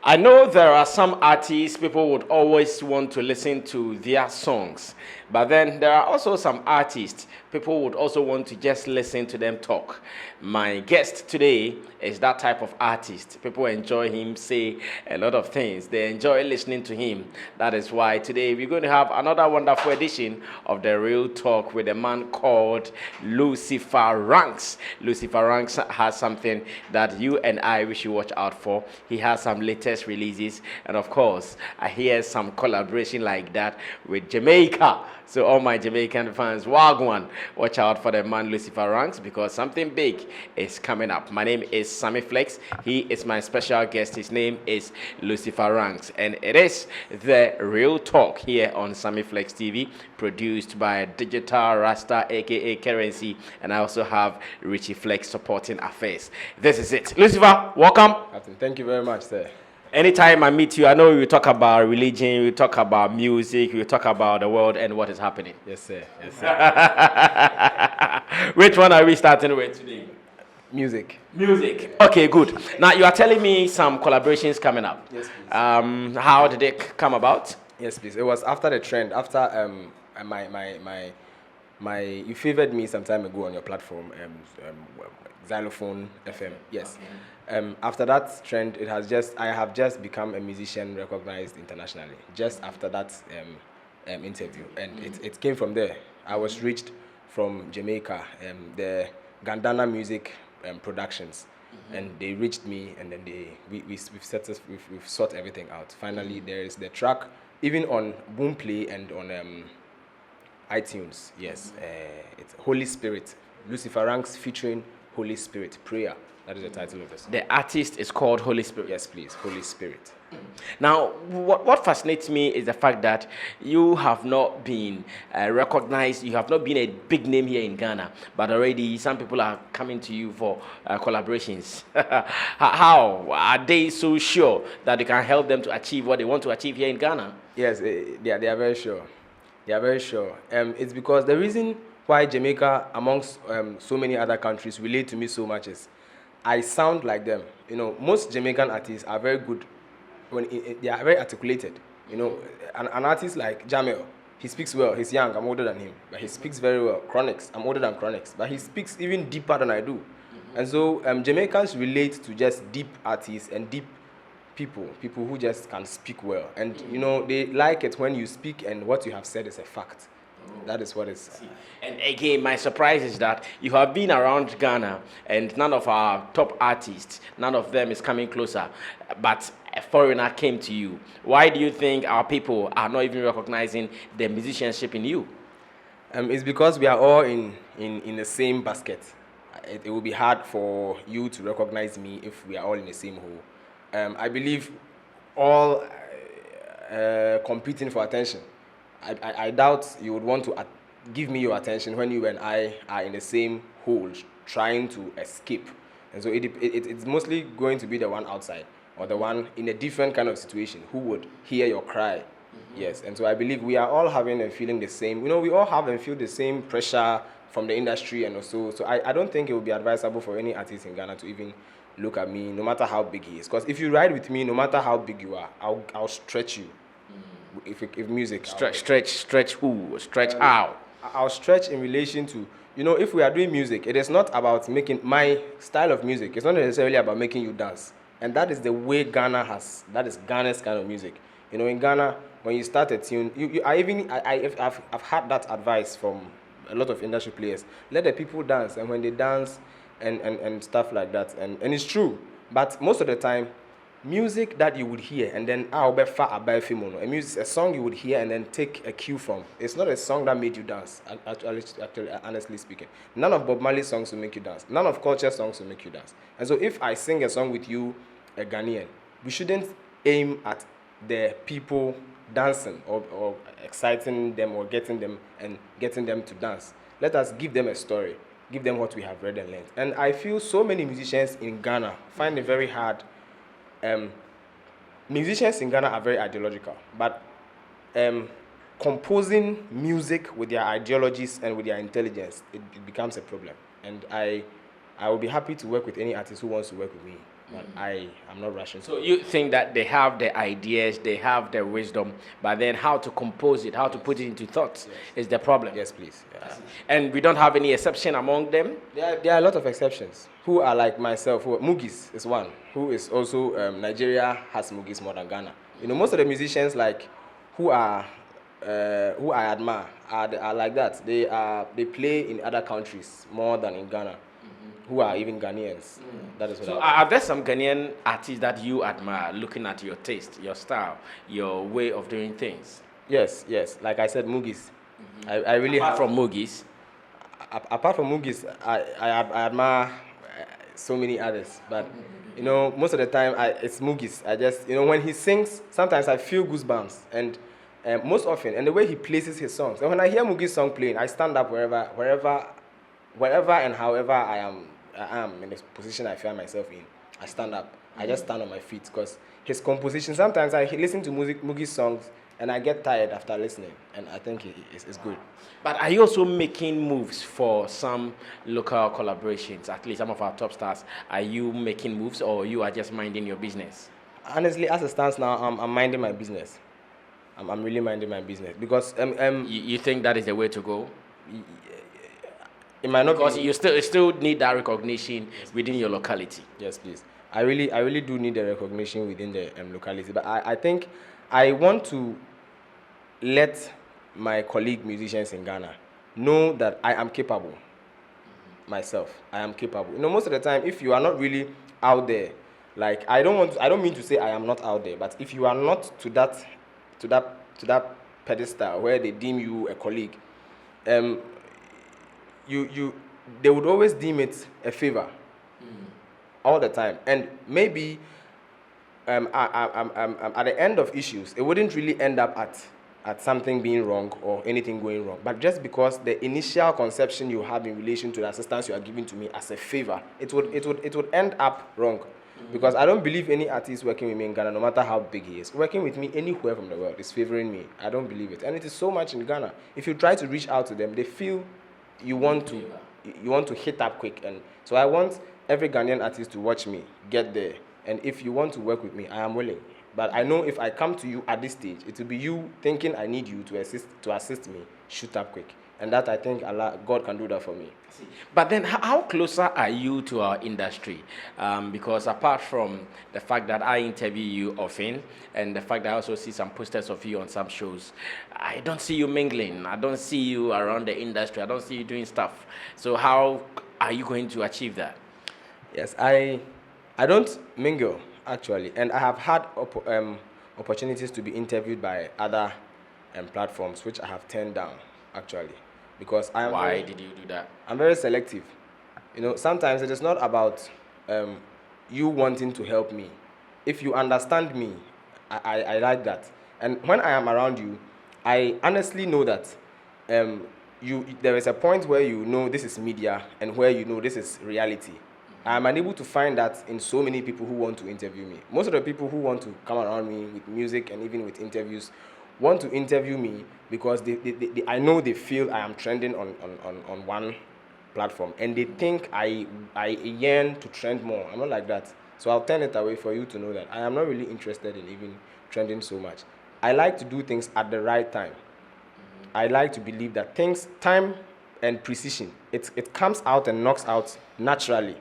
I know there are some artists people would always want to listen to their songs, but then there are also some artists people would also want to just listen to them talk. My guest today is that type of artist. People enjoy him say a lot of things. They enjoy listening to him. That is why today we're going to have another wonderful edition of The Real Talk with a man called Luifa Ranks. Luifa Ranks has something that you and we should watch out for. He has some latest releases, and of course, I hear some collaboration like that with Jamaica. So all my Jamaican fans, Wagwan, watch out for the man Luifa Ranks because something big is coming up. My name is Sammy Flex. He is my special guest. His name is Luifa Ranks, and it is The Real Talk here on Sammy Flex TV, produced by Digital Rasta, aka Currency, and I also have Richie Flex supporting affairs. This is it. Luifa, welcome. Captain, thank you very much, sir. Anytime I meet you, I know we talk about religion, we talk about music, we talk about the world and what is happening. Yes, sir. Yes, sir. Which one are we starting with today? Music. Music. Okay, good. Now you are telling me some collaborations coming up. Yes, please. How did it come about? Yes, please. It was after the trend, after you favored me some time ago on your platform, Xylophone FM. Yes. Okay. After that trend, I have just become a musician recognized internationally. Just after that interview, and it came from there. I was reached from Jamaica, the Gandana Music Productions, and they reached me, and then we've sorted everything out. Finally, there is the track, even on Boomplay and on iTunes. Yes, it's Holy Spirit, Luifa Ranks featuring Holy Spirit Prayer. That is the title of the song. The artist is called Holy Spirit. Yes, please, Holy Spirit. Now, what fascinates me is the fact that you have not been recognized, you have not been a big name here in Ghana, but already some people are coming to you for collaborations. How are they so sure that you can help them to achieve what they want to achieve here in Ghana? Yes, they are very sure. They are very sure. It's because the reason why Jamaica, amongst so many other countries, relate to me so much is I sound like them. You know, most Jamaican artists are very good when they are very articulated. You know, an artist like Jamel, he speaks well. He's young. I'm older than him, but he speaks very well. Chronix, I'm older than Chronix, but he speaks even deeper than I do. And so Jamaicans relate to just deep artists and deep people who just can speak well. And you know, they like it when you speak and what you have said is a fact. That is what it's. And again, my surprise is that you have been around Ghana and none of our top artists, none of them is coming closer, but a foreigner came to you. Why do you think our people are not even recognizing the musicianship in you? It's because we are all in the same basket. It will be hard for you to recognize me if we are all in the same hole. I believe all competing for attention. I doubt you would want to give me your attention when you and I are in the same hole trying to escape. And so it's mostly going to be the one outside or the one in a different kind of situation who would hear your cry. Yes, and so I believe we are all having and feeling the same. You know, we all have and feel the same pressure from the industry and also. So I don't think it would be advisable for any artist in Ghana to even look at me, no matter how big he is. Because if you ride with me, no matter how big you are, I'll stretch you. If music Stretch who? Stretch how? I'll stretch in relation to, you know, if we are doing music, it is not about making my style of music. It's not necessarily about making you dance, and that is the way Ghana has. That is Ghana's kind of music. You know, in Ghana, when you start a tune, I've had that advice from a lot of industry players. Let the people dance, and when they dance, and stuff like that, and it's true. But most of the time, music that you would hear and then a song you would hear and then take a cue from. It's not a song that made you dance, actually, honestly speaking. None of Bob Marley's songs will make you dance. None of Culture's songs will make you dance. And so if I sing a song with you, a Ghanaian, we shouldn't aim at the people dancing or exciting them or getting them to dance. Let us give them a story, give them what we have read and learned. And I feel so many musicians in Ghana find it very hard. Musicians in Ghana are very ideological, but composing music with their ideologies and with their intelligence, it becomes a problem. And I I will be happy to work with any artist who wants to work with me. But I am not rushing. So you think that they have the ideas, they have the wisdom, but then how to compose it, how to put it into thoughts is the problem. Yes, please. Yeah. And we don't have any exception among them. There are a lot of exceptions who are like myself. Mugis is one who is also Nigeria has Mugis more than Ghana. You know, most of the musicians like who I admire are like that. They play in other countries more than in Ghana. Who are even Ghanaians. That is what So are there some Ghanaian artists that you admire, looking at your taste, your style, your way of doing things? Yes. Like I said, Mugis. I really Apart have, from Mugis. apart from Mugis, I admire so many others. But you know, most of the time it's Mugis. I just, you know, when he sings, sometimes I feel goosebumps. And most often, and the way he places his songs. And when I hear Mugis song playing, I stand up wherever and however I am in the position I find myself in. I stand up. I just stand on my feet because his composition, sometimes I listen to Mugi's songs and I get tired after listening, and I think it's good. But are you also making moves for some local collaborations? At least some of our top stars. Are you making moves, or you are just minding your business? Honestly, as it stands now, I'm minding my business. I'm really minding my business because You think that is the way to go? it might not Because be, you still need that recognition within your locality. yes, please. I really do need the recognition within the locality, but I think I want to let my colleague musicians in Ghana know that I am capable. Myself, I am capable. You know, most of the time, if you are not really out there, like I don't mean to say I am not out there, but if you are not to that pedestal where they deem you a colleague, they would always deem it a favor all the time. And maybe at the end of issues, it wouldn't really end up at something being wrong or anything going wrong. But just because the initial conception you have in relation to the assistance you are giving to me as a favor, it would end up wrong. Because I don't believe any artist working with me in Ghana, no matter how big he is, working with me anywhere from the world is favoring me. I don't believe it. And it is so much in Ghana. If you try to reach out to them, they feel you want to hit up quick. And so I want every Ghanaian artist to watch me, get there. And if you want to work with me, I am willing. But I know if I come to you at this stage, it will be you thinking I need you to assist me, shoot up quick. And that I think God can do that for me. But then how closer are you to our industry? Because apart from the fact that I interview you often and the fact that I also see some posters of you on some shows, I don't see you mingling. I don't see you around the industry. I don't see you doing stuff. So how are you going to achieve that? Yes, I don't mingle, actually. And I have had opportunities to be interviewed by other platforms, which I have turned down, actually. Because Why did you do that? I'm very selective. You know, sometimes it is not about you wanting to help me. If you understand me, I like that. And when I am around you, I honestly know that there is a point where you know this is media and where you know this is reality. I am unable to find that in so many people who want to interview me. Most of the people who want to come around me with music and even with interviews want to interview me because I know they feel I am trending on one platform and they think I yearn to trend more. I'm not like that. So I'll turn it away for you to know that I am not really interested in even trending so much. I like to do things at the right time. I like to believe that things, time and precision, it comes out and knocks out naturally.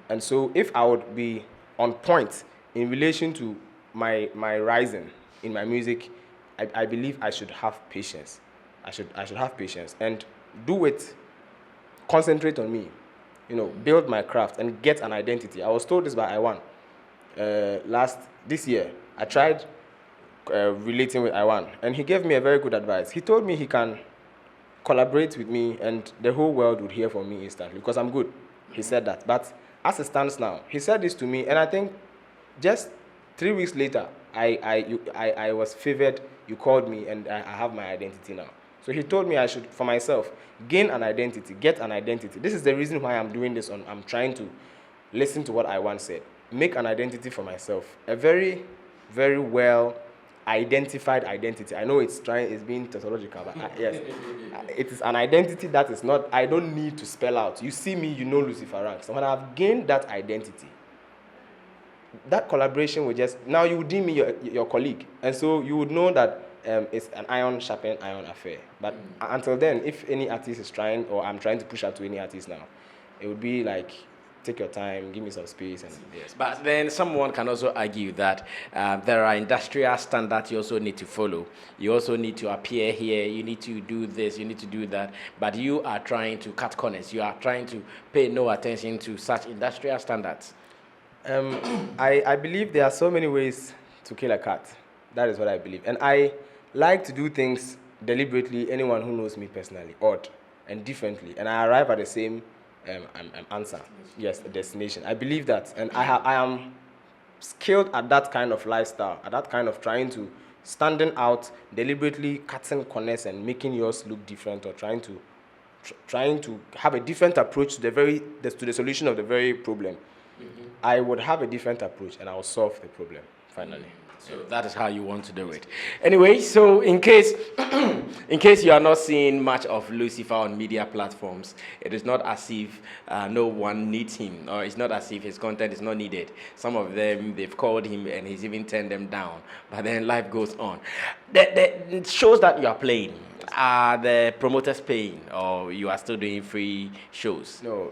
And so if I would be on point in relation to my rising in my music, I believe I should have patience. I should have patience and do it. Concentrate on me, you know, build my craft and get an identity. I was told this by Iwan this year. I tried relating with Iwan, and he gave me a very good advice. He told me he can collaborate with me, and the whole world would hear from me instantly because I'm good. He said that, but as it stands now, he said this to me, and I think just 3 weeks later, I was favored. You called me, and I have my identity now. So he told me I should, for myself, gain an identity, get an identity. This is the reason why I'm doing this. I'm trying to listen to what I once said. Make an identity for myself. A very, very well identified identity. I know it's being tautological, but yes, it is an identity that is not, I don't need to spell out. You see me, you know Lucifer ranks. So when I've gained that identity, that collaboration will just, now you would deem me your colleague. And so you would know that it's an iron sharpen iron affair. But until then, if any artist is trying, or I'm trying to push out to any artist now, it would be like, take your time, give me some space, and yes. But then someone can also argue that there are industrial standards you also need to follow. You also need to appear here, you need to do this, you need to do that. But you are trying to cut corners. You are trying to pay no attention to such industrial standards. I believe there are so many ways to kill a cat. That is what I believe. And I like to do things deliberately, anyone who knows me personally, odd and differently. And I arrive at the same answer. Yes, the destination. I believe that. And I am skilled at that kind of lifestyle, at that kind of trying to, standing out, deliberately cutting corners and making yours look different, or trying to have a different approach to the solution of the very problem. I would have a different approach, and I will solve the problem finally. So that is how you want to do it. Anyway, so in case you are not seeing much of Lucifer on media platforms, it is not as if no one needs him, or it's not as if his content is not needed. Some of them, they've called him and he's even turned them down. But then life goes on. The shows that you are playing, are the promoters paying, or you are still doing free shows? No,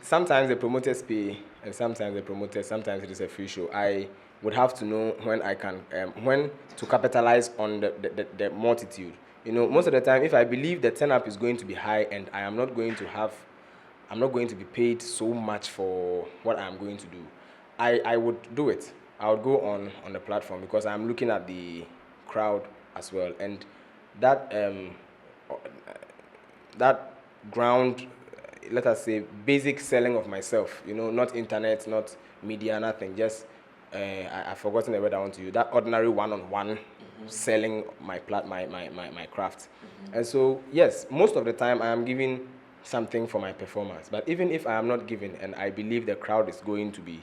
sometimes the promoters pay, and sometimes it is a free show. I would have to know when I can, when to capitalize on the multitude. You know, most of the time, if I believe the turn-up is going to be high and I'm not going to be paid so much for what I'm going to do, I would do it. I would go on the platform, because I'm looking at the crowd as well, and that ground, let us say, basic selling of myself, you know, not internet, not media, nothing, just I've forgotten the word I want to use, that ordinary one-on-one selling my craft. And so, yes, most of the time I am giving something for my performance, but even if I am not giving, and I believe the crowd is going to be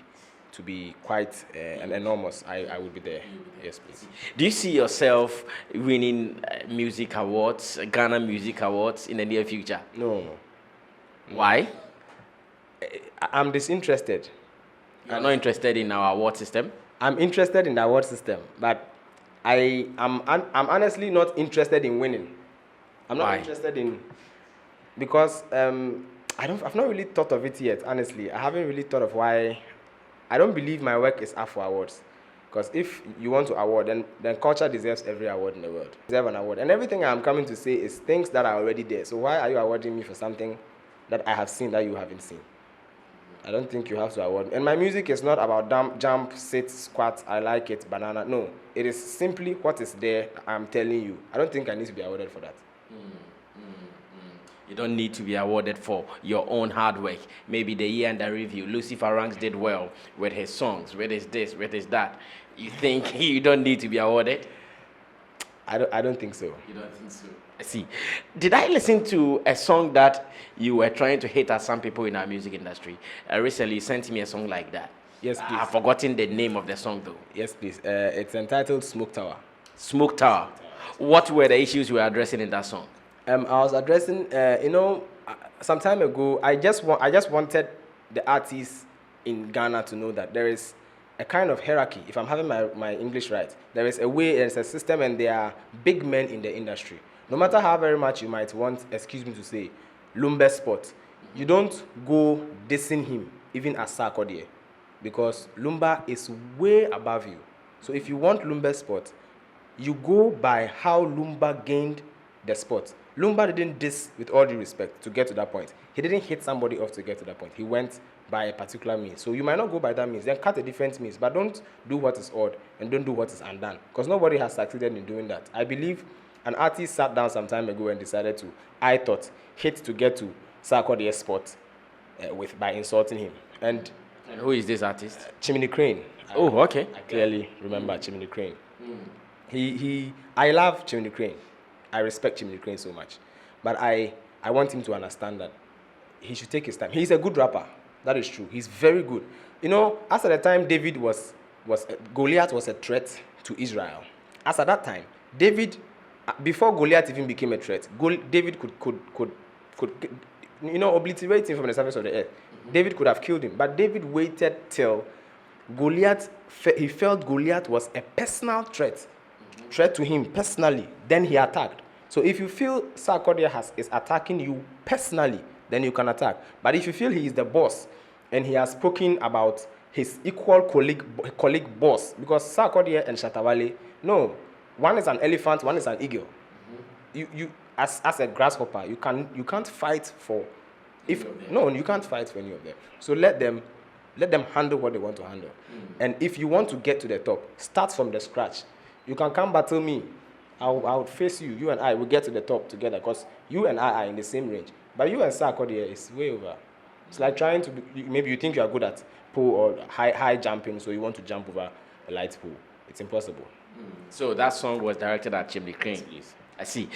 quite enormous, I will be there. Yes, please. Do you see yourself winning music awards, Ghana Music Awards, in the near future? No. Why? I'm disinterested. You're not interested in our award system? I'm interested in the award system, but I'm honestly not interested in winning. I'm not interested in, because I've not really thought of it yet, honestly. I haven't really thought of why. I don't believe my work is up for awards. Because if you want to award, then culture deserves every award in the world. Deserve an award. And everything I'm coming to say is things that are already there. So why are you awarding me for something that I have seen that you haven't seen? I don't think you have to award me. And my music is not about jump, sit, squat, I like it, banana. No. It is simply what is there, I'm telling you. I don't think I need to be awarded for that. You don't need to be awarded for your own hard work. Maybe the year under review, Lucifer Ranks did well with his songs, with his this, with his that. You think you don't need to be awarded? I don't think so. You don't think so? I see. Did I listen to a song that you were trying to hate at some people in our music industry? Recently, you sent me a song like that. Yes, please. I've forgotten the name of the song, though. Yes, please. It's entitled Smoke Tower. Smoke Tower. What were the issues you were addressing in that song? I was addressing, some time ago, I just wanted the artists in Ghana to know that there is a kind of hierarchy. If I'm having my English right, there is a way, there's a system, and there are big men in the industry. No matter how very much you might want, excuse me to say, Lumba Spot, you don't go dissing him, even as Sarkodie, because Lumba is way above you. So if you want Lumba Spot, you go by how Lumba gained the spot. Lumba didn't diss, with all due respect, to get to that point. He didn't hit somebody off to get to that point. He went by a particular means. So you might not go by that means. Then cut a different means. But don't do what is odd and don't do what is undone. Because nobody has succeeded in doing that. I believe an artist sat down some time ago and decided to, I thought, hit to get to Sarkodie's spot by insulting him. And who is this artist? Chimney Crane. Oh, okay. I clearly remember Chimney Crane. I love Chimney Crane. I respect Jamaican Crane so much, but I want him to understand that he should take his time. He's a good rapper. That is true. He's very good. You know, as at the time Goliath was a threat to Israel. as at that time, David, before Goliath even became a threat, David could obliterate him from the surface of the earth. David could have killed him, but David waited till Goliath. He felt Goliath was a personal threat to him personally. Then he attacked. So if you feel Sarkodie is attacking you personally, then you can attack. But if you feel he is the boss and he has spoken about his equal colleague boss, because Sarkodie and Shatawale, no, one is an elephant, one is an eagle. You as a grasshopper, you can't fight for you can't fight for any of them. So let them handle what they want to handle. And if you want to get to the top, start from the scratch. You can come battle me. I'll face you. You and I will get to the top together, because you and I are in the same range. But you and Sarkodie is way over. It's like trying to maybe you think you are good at pool or high jumping, so you want to jump over a light pool. It's impossible. So that song was directed at Chimney Crane. Yes. I see.